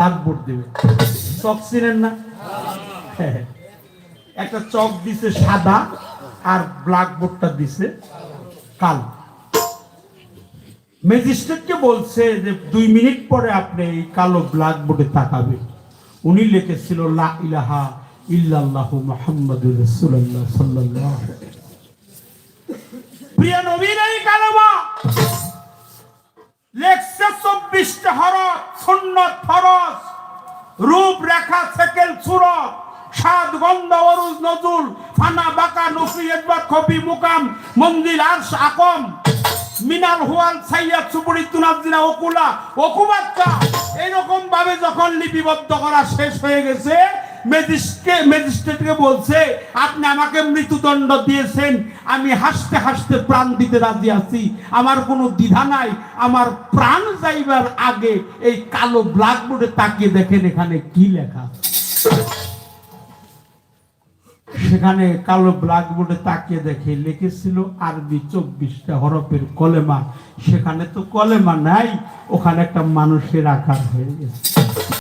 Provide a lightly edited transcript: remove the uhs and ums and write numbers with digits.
Blackboard দেবে। চক চিনেন না? একটা চক দিছে সাদা আর ব্ল্যাকবোর্ডটা দিছে কালো। ম্যাজিস্ট্রেটকে বলছে যে 2 মিনিট পরে আপনি এই কালো ব্ল্যাকবোর্ডে তাকাবেন। উনি লিখেছিল লা ইলাহা ইল্লাল্লাহু মুহাম্মাদুর রাসূলুল্লাহ সাল্লাল্লাহু আলাইহি ওয়াসাল্লাম। প্রিয় নবীর এই কালেমা লেখছে 24টা হরফ, সুন্নাত, ফরজ, রূপরেখা, সেকেল, সূরত, সাত গন্ধ, অরুজ, নজুল, ফানা, বাকা, নফি, ইদবাত, খফি, মুকাম, মঞ্জিল, আরশ, আকম, মিনাল, হুয়াল, সাইয়াদ, সুপুরি, তুনাজিনা, ওকুলা, ওকুবাক্কা। এইরকম ভাবে যখন লিপিবদ্ধ করা শেষ হয়ে গেছে, ম্যাজিস্ট্রেটকে বলছে আপনি আমাকে মৃত্যুদণ্ড দিয়েছেন, আমি হাসতে হাসতে প্রাণ দিতে রাজি আছি, আমার কোনো দ্বিধা নাই। আমার প্রাণ যাইবার আগে এই কালো ব্ল্যাকবোর্ডে তাকিয়ে দেখেন এখানে কি লেখা। সেখানে কালো ব্ল্যাকবোর্ডে তাকিয়ে দেখে লিখেছিল আরবি 24টা হরফের কলেমা। সেখানে তো কলেমা নাই, ওখানে একটা মানুষের আকার হয়ে গেছে।